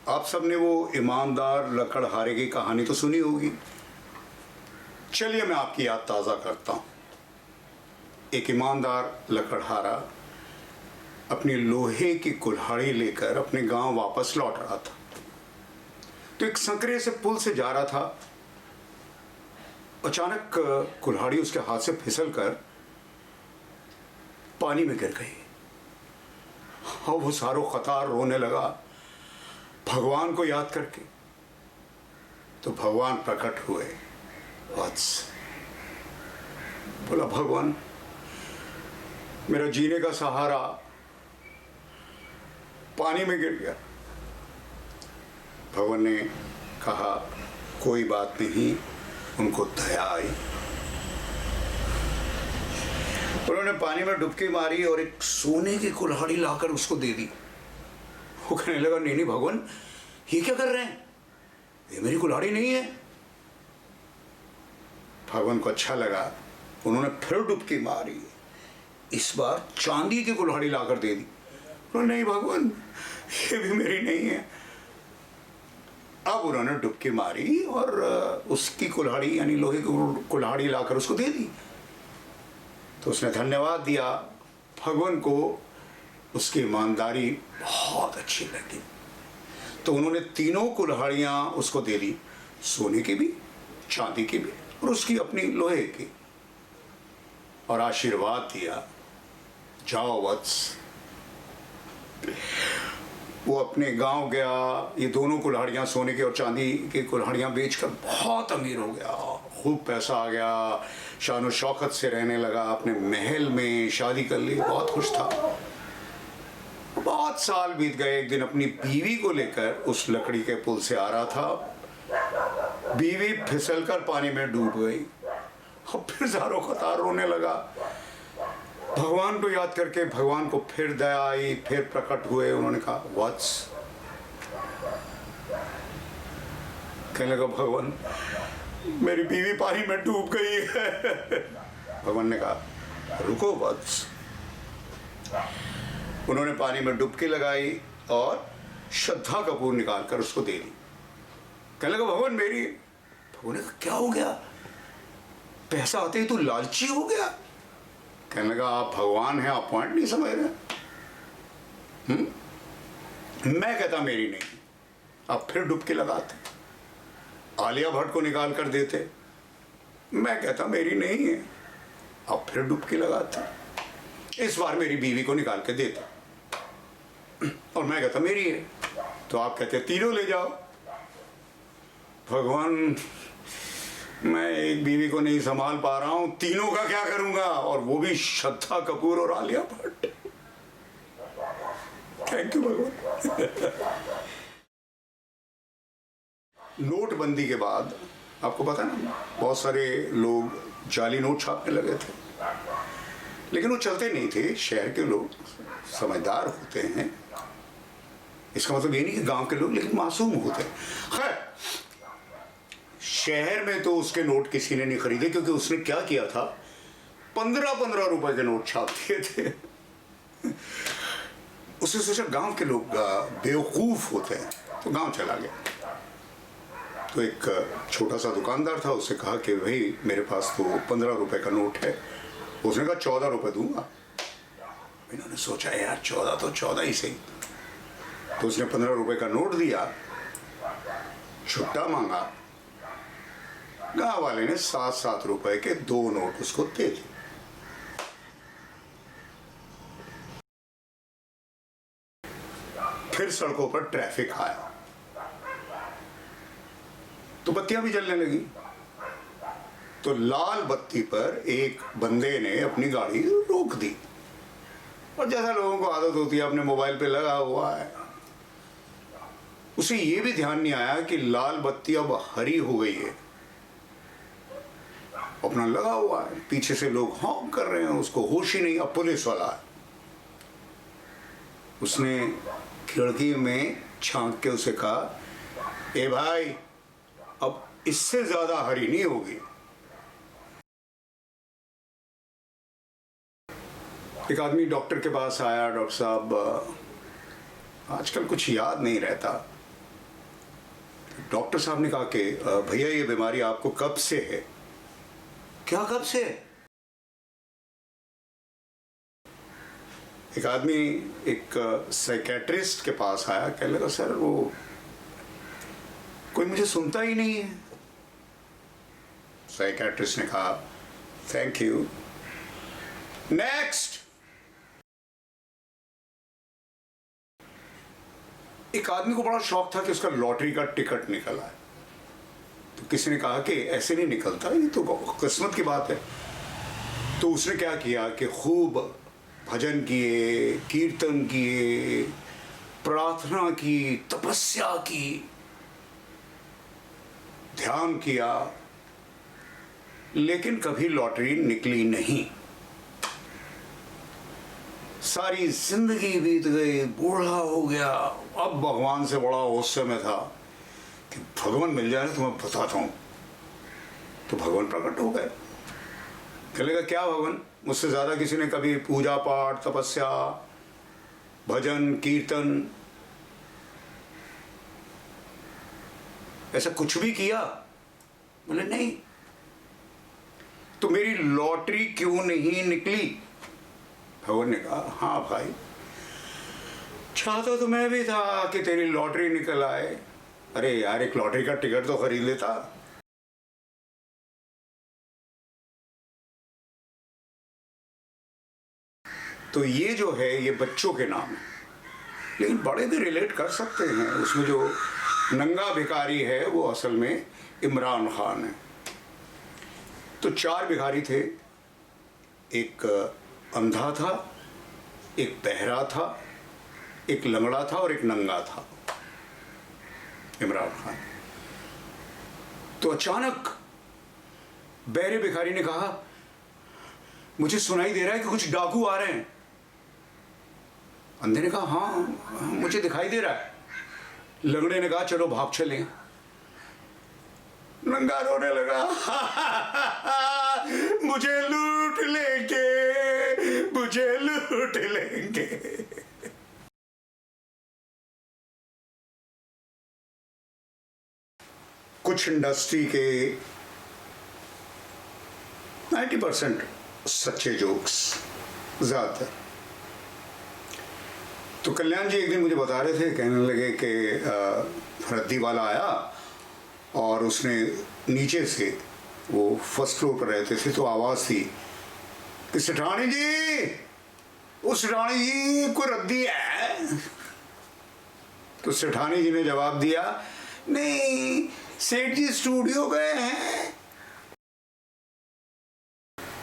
आप सबने वो ईमानदार लकड़हारे की कहानी तो सुनी होगी। चलिए मैं आपकी याद ताज़ा करता हूँ। एक ईमानदार लकड़हारा अपनी लोहे की कुल्हाड़ी लेकर अपने गांव वापस लौट रहा था। तो एक संकरे से पुल से जा रहा था। अचानक कुल्हाड़ी उसके हाथ से फिसलकर पानी में गिर गई और वो सारों कतार रोने लगा भगवान को याद करके। तो भगवान प्रकट हुए। वत्स बोला, भगवान मेरा जीने का सहारा पानी में गिर गया। भगवान ने कहा, कोई बात नहीं। उनको दया आई। उन्होंने पानी में डुबकी मारी और एक सोने की कुल्हाड़ी लाकर उसको दे दी। वो कहने लगा, नहीं नहीं भगवान, ये क्या कर रहे हैं, ये मेरी कुल्हाड़ी नहीं है। भगवान को अच्छा लगा। उन्होंने फिर डुबकी मारी। इस बार चांदी की कुल्हाड़ी लाकर दे दी। नहीं भगवान, ये भी मेरी नहीं है। अब उन्होंने डुबकी मारी और उसकी कुल्हाड़ी यानी लोहे की कुल्हाड़ी लाकर उसको दे दी। तो उसने धन्यवाद दिया। भगवान को उसकी ईमानदारी बहुत अच्छी लगी। तो उन्होंने तीनों कुल्हाड़ियाँ उसको दे दी, सोने की भी, चांदी की भी और उसकी अपनी लोहे की, और आशीर्वाद दिया, जाओ वत्स। वो अपने गांव गया। ये दोनों कुल्हाड़ियाँ, सोने की और चांदी की कुल्हाड़ियाँ बेचकर बहुत अमीर हो गया। खूब पैसा आ गया। शान शौकत से रहने लगा। अपने महल में शादी कर ली। बहुत खुश था। बहुत साल बीत गए। एक दिन अपनी बीवी को लेकर उस लकड़ी के पुल से आ रहा था। बीवी फिसलकर पानी में डूब गई और फिर ज़ारो कतार रोने लगा। भगवान को याद करके भगवान को फिर दया आई। फिर प्रकट हुए। उन्होंने कहा, वत्स। कहने लगा, भगवान मेरी बीवी पानी में डूब गई है। भगवान ने कहा, रुको वत्स। उन्होंने पानी में डुबकी लगाई और श्रद्धा कपूर निकाल कर उसको दे दी। कहने लगा, भगवान मेरी। भगवान ने कहा, क्या हो गया, पैसा आते ही तू लालची हो गया। कहने लगा, आप भगवान हैं, आप पॉइंट नहीं समझ रहे। मैं कहता मेरी नहीं। आप फिर डुबकी लगाते। आलिया भट्ट को निकाल कर देते। मैं कहता मेरी नहीं है। आप फिर डुबकी लगाते। इस बार मेरी बीवी को निकाल के देते और मैं कहता मेरी है। तो आप कहते तीनों ले जाओ। भगवान मैं एक बीवी को नहीं संभाल पा रहा हूं, तीनों का क्या करूंगा, और वो भी श्रद्धा कपूर और आलिया भट्ट। थैंक यू भगवान। नोटबंदी के बाद आपको पता ना, बहुत सारे लोग जाली नोट छापने लगे थे, लेकिन वो चलते नहीं थे। शहर के लोग समझदार होते हैं। इसका मतलब ये नहीं कि गांव के लोग, लेकिन मासूम होते हैं। खैर, शहर में तो उसके नोट किसी ने नहीं खरीदे, क्योंकि उसने क्या किया था, 15-15 रुपए के नोट छाप दिए थे। उसने सोचा गांव के लोग बेवकूफ होते हैं, तो गांव चला गया। तो एक छोटा सा दुकानदार था, उससे कहा कि भाई मेरे पास तो 15 रुपए का नोट है। उसने कहा 14 रुपए दूंगा। इन्होंने सोचा यार 14 तो 14 ही सही। तो उसने 15 रुपए का नोट दिया, छुट्टा मांगा। गांव वाले ने 7-7 रुपए के 2 नोट उसको दे दिए। फिर सड़कों पर ट्रैफिक आया तो बत्तियां भी जलने लगी। तो लाल बत्ती पर एक बंदे ने अपनी गाड़ी रोक दी, और जैसा लोगों को आदत होती है अपने मोबाइल पे लगा हुआ है, उसे ये भी ध्यान नहीं आया कि लाल बत्ती अब हरी हो गई है। अपना लगा हुआ है, पीछे से लोग हॉन्क कर रहे हैं, उसको होश ही नहीं। अब पुलिस वाला है। उसने खिड़की में झांक के उसे कहा, ए भाई अब इससे ज्यादा हरी नहीं होगी। एक आदमी डॉक्टर के पास आया, डॉक्टर साहब आजकल कुछ याद नहीं रहता, डॉक्टर साहब ने कहा कि भैया ये बीमारी आपको कब से है? क्या कब से? एक आदमी एक साइकेट्रिस्ट के पास आया, कहने लगा सर वो कोई मुझे सुनता ही नहीं है। साइकेट्रिस्ट ने कहा थैंक यू, नेक्स्ट। एक आदमी को बड़ा शौक था कि उसका लॉटरी का टिकट निकला है। तो किसी ने कहा कि ऐसे नहीं निकलता, ये तो किस्मत की बात है। तो उसने क्या किया कि खूब भजन किए, कीर्तन किए, प्रार्थना की, तपस्या की, ध्यान किया, लेकिन कभी लॉटरी निकली नहीं। सारी जिंदगी बीत गई, बूढ़ा हो गया। अब भगवान से बड़ा उस समय था कि भगवान मिल जाए तो मैं बताता हूं। तो भगवान प्रकट हो गए। कहलेगा क्या भगवान, मुझसे ज्यादा किसी ने कभी पूजा पाठ, तपस्या, भजन, कीर्तन ऐसा कुछ भी किया? बोले नहीं। तो मेरी लॉटरी क्यों नहीं निकली? भगवान ने कहा हाँ भाई, चाहता तो मैं भी था कि तेरी लॉटरी निकल आए। अरे यार, एक लॉटरी का टिकट तो खरीद लेता। तो ये जो है ये बच्चों के नाम है, लेकिन बड़े भी रिलेट कर सकते हैं। उसमें जो नंगा भिखारी है वो असल में इमरान खान है। तो 4 भिखारी थे, एक अंधा था, एक बहरा था, एक लंगड़ा था और एक नंगा था, इमरान खान। तो अचानक बहरे भिखारी ने कहा मुझे सुनाई दे रहा है कि कुछ डाकू आ रहे हैं। अंधे ने कहा हाँ मुझे दिखाई दे रहा है। लंगड़े ने कहा चलो भाग चले। नंगा रोने लगा मुझे लूट लेंगे, मुझे लूट लेंगे। कुछ इंडस्ट्री के 90% सच्चे जोक्स, ज्यादातर। तो कल्याण जी एक दिन मुझे बता रहे थे, कहने लगे कि रद्दी वाला आया और उसने नीचे से, वो फर्स्ट फ्लोर पर रहते थे, तो आवाज़ थी कि सेठानी जी, उस सेठानी जी कोई रद्दी है। तो सेठानी जी ने जवाब दिया नहीं, सेठ जी स्टूडियो गए हैं।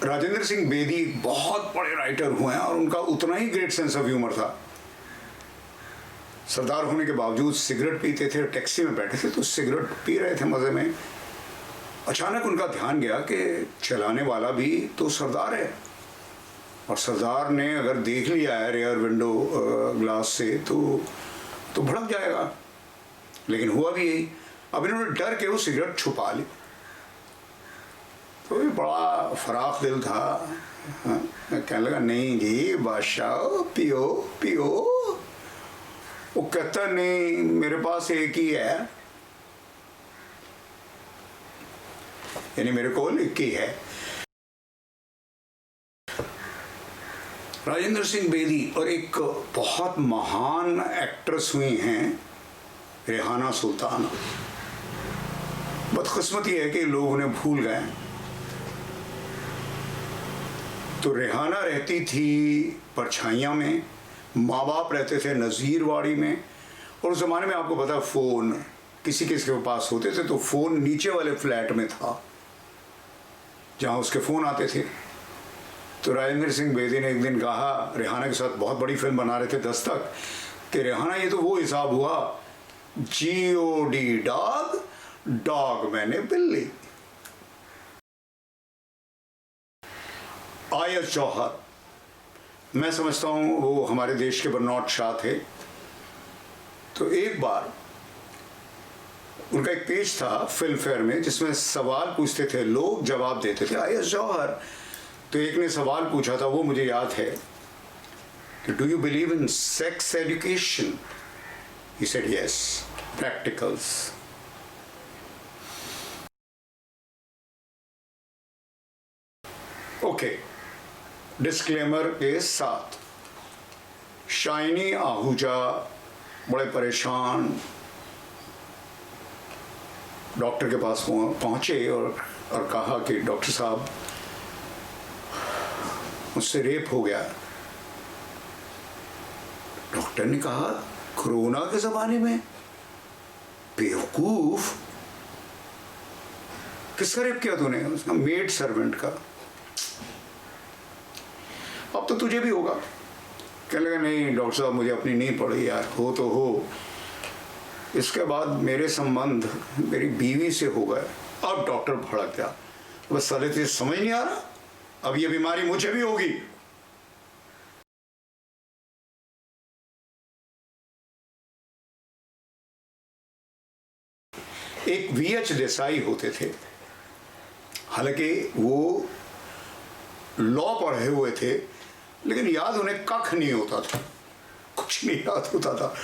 राजेंद्र सिंह बेदी बहुत बड़े राइटर हुए हैं और उनका उतना ही ग्रेट सेंस ऑफ ह्यूमर था। सरदार होने के बावजूद सिगरेट पीते थे, टैक्सी में बैठे थे तो सिगरेट पी रहे थे मजे में। अचानक उनका ध्यान गया कि चलाने वाला भी तो सरदार है, और सरदार ने अगर देख लिया है रेयर विंडो ग्लास से तो भड़क जाएगा। लेकिन हुआ भी यही। अब इन्होंने डर के वो सिगरेट छुपा ली। तो ये बड़ा फराख दिल था। कहने लगा नहीं जी बादशाह, पियो पियो। वो कहता नहीं मेरे पास एक ही है, यानी मेरे को एक ही है। राजेंद्र सिंह बेदी और एक बहुत महान एक्ट्रेस हुई हैं रेहाना सुल्ताना। बदकिस्मती है कि लोग उन्हें भूल गए। तो रेहाना रहती थी परछाइयाँ में, माँ बाप रहते थे नज़ीरवाड़ी में। और उस ज़माने में आपको पता फ़ोन किसी किसी के पास होते थे, तो फ़ोन नीचे वाले फ्लैट में था जहाँ उसके फ़ोन आते थे। तो राजेंद्र सिंह बेदी ने एक दिन कहा, रेहाना के साथ बहुत बड़ी फिल्म बना रहे थे दस्तक, कि रेहाना ये तो वो हिसाब हुआ GOD डॉग, डॉग मैंने बिल्ली। आयत जौहर, मैं समझता हूँ वो हमारे देश के बरनौट शाह थे। तो एक बार उनका एक पेज था फिल्म फेयर में जिसमें सवाल पूछते थे लोग, जवाब देते थे आयत जौहर। तो एक ने सवाल पूछा था, वो मुझे याद है, कि do you believe in sex education? He said yes, practicals. Okay, disclaimer के साथ, शाइनी आहूजा बड़े परेशान डॉक्टर के पास पहुंचे और कहा कि डॉक्टर साहब, मुझसे रेप हो गया। डॉक्टर ने कहा, कोरोना के ज़माने में? बेवकूफ, किसका रेप किया तूने? उसका मेड सर्वेंट का। अब तो तुझे भी होगा। कहने लगा, नहीं डॉक्टर साहब, मुझे अपनी नहीं पड़ी यार, हो तो हो। इसके बाद मेरे संबंध मेरी बीवी से हो गए। अब डॉक्टर भड़क गया, बस साले तुझे समझ नहीं आ रहा, अब ये बीमारी मुझे भी होगी। एक वीएच देसाई होते थे, हालांकि वो लॉ पढ़े हुए थे, लेकिन याद उन्हें कख नहीं होता था, कुछ नहीं याद होता था।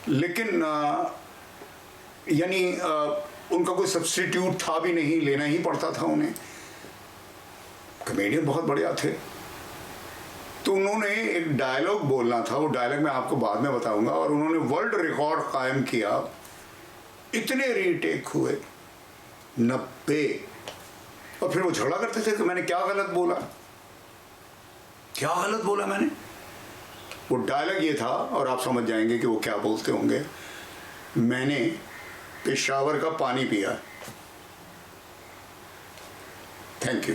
लेकिन यानी उनका कोई सब्स्टिट्यूट था भी नहीं, लेना ही पड़ता था उन्हें। कॉमेडियन बहुत बढ़िया थे। तो उन्होंने एक डायलॉग बोलना था, वो डायलॉग मैं आपको बाद में बताऊंगा, और उन्होंने वर्ल्ड रिकॉर्ड कायम किया। इतने रीटेक हुए, 90। और फिर वो झगड़ा करते थे कि मैंने क्या गलत बोला, क्या गलत बोला मैंने। वो डायलॉग ये था, और आप समझ जाएंगे कि वो क्या बोलते होंगे, मैंने पेशावर का पानी पिया। Thank you.